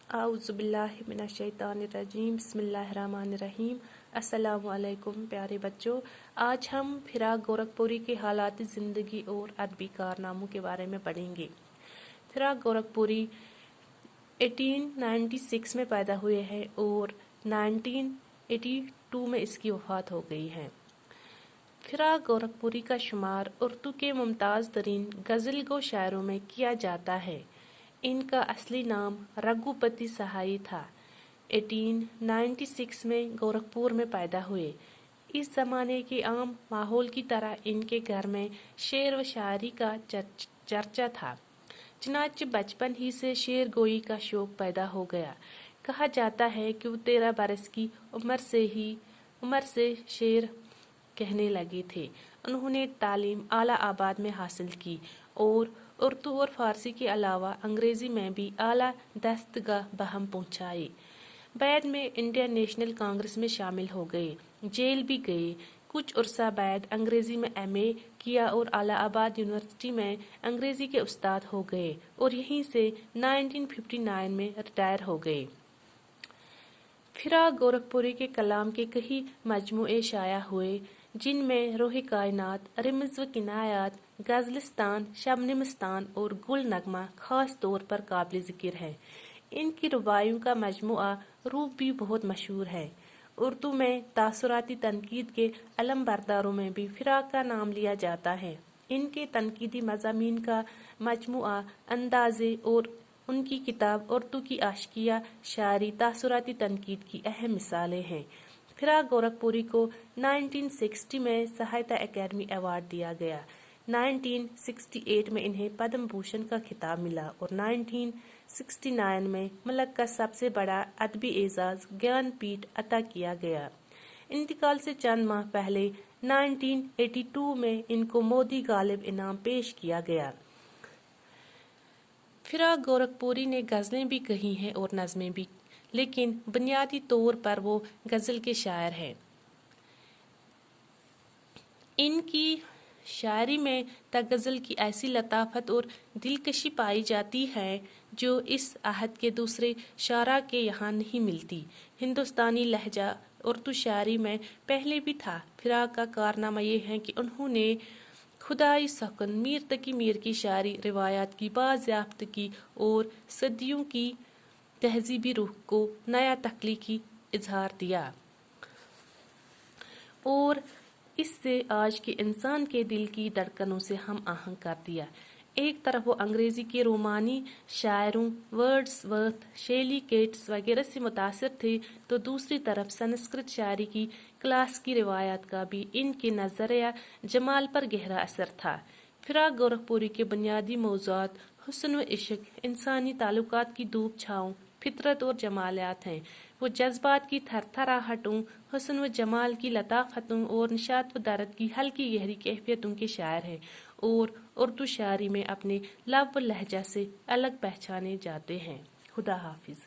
आउज़ुबिल्लाहि मिनश्शैतानिर्रजीम बिस्मिल्लाहिर्रहमानिर्रहीम। अस्सलामु अलैकुम प्यारे बच्चों, आज हम फिराक गोरखपुरी के हालात ज़िंदगी और अदबी कारनामों के बारे में पढ़ेंगे। फिराक गोरखपुरी 1896 में पैदा हुए हैं और 1982 में इसकी वफ़ात हो गई है। फिराक गोरखपुरी का शुमार उर्दू के मुमताज़ तरीन गज़ल गो शायरों में किया जाता है। इनका असली नाम रघुपति सहाई था। 1896 में गोरखपुर में पैदा हुए। इस ज़माने के आम माहौल की तरह इनके घर में शेर व शायरी का चर्चा था। चनाच बचपन ही से शेर गोई का शौक पैदा हो गया। कहा जाता है कि वो 13 बरस की उम्र से शेर कहने लगे थे। उन्होंने तालीम आला आबाद में हासिल की और उर्दू और फारसी के अलावा अंग्रेजी में भी आला दस्तगाह बहम पहुंचाई। बाद में इंडियन नेशनल कांग्रेस में शामिल हो गए, जेल भी गए। कुछ अरसा बाद अंग्रेजी में एमए किया और इलाहाबाद यूनिवर्सिटी में अंग्रेजी के उस्ताद हो गए और यहीं से 1959 में रिटायर हो गए। फिराक गोरखपुरी के कलाम के कई मजमूए शाया हुए, जिनमें रोह कायनात, रमज़ व किनायात, गज़लिस्तान, शबनमिस्तान और गुल नगमा खास तौर पर काबिल ज़िक्र है। इनकी रुबाइयों का मजमुआ रूप भी बहुत मशहूर है। उर्दू में तासुराती तनकीद के अलम बरदारों में भी फिराक का नाम लिया जाता है। इनके तनकीदी मज़ामीन का मजमुआ अंदाज़े और उनकी किताब उर्दू की आशिकिया शायरी तासुराती तनकीद की अहम मिसालें हैं। फिराक गोरखपुरी को 1960 में साहित्य अकेडमी अवार्ड दिया गया। 1968 में इन्हें पद्म भूषण का खिताब मिला और 1969 में मुल्क का सबसे बड़ा अदबी एजाज ज्ञानपीठ अता किया गया। इंतकाल से चंद माह पहले 1982 में इनको मोदी गालिब इनाम पेश किया गया। फिराक गोरखपुरी ने गज़लें भी कही हैं और नज़में भी, लेकिन बुनियादी तौर पर वो गज़ल के शायर हैं। इनकी शायरी में गज़ल की ऐसी लताफत और दिलकशी पाई जाती है जो इस आहद के दूसरे शारा के यहाँ नहीं मिलती। हिंदुस्तानी लहजा उर्दू शायरी में पहले भी था। फिराक का कारनामा ये है कि उन्होंने खुदाई सकन, मीर तकी मीर की शायरी रिवायात की बाज़याफ्तगी और सदियों की तहजीबी रूह को नया तख्लीकी इजहार दिया और इससे आज के इंसान के दिल की धड़कनों से हम आहंग कर दिया। एक तरफ वो अंग्रेजी के रोमानी शायरों वर्ड्सवर्थ, शेली केट्स वगैरह से मुतासिर थे, तो दूसरी तरफ संस्कृत शायरी की क्लास की रिवायात का भी इनके नज़रिया जमाल पर गहरा असर था। फिराक गोरखपुरी के बुनियादी मौज़ूआत हुस्न व इश्क, इंसानी ताल्लुकात की धूप छाँव, फितरत और जमालियात हैं। वो जज्बात की थरथराहटों, हुस्न व जमाल की लताफतों और निशात व दर्द की हल्की गहरी कैफियतों के शायर हैं और उर्दू शायरी में अपने लव व लहजा से अलग पहचाने जाते हैं। खुदा हाफिज।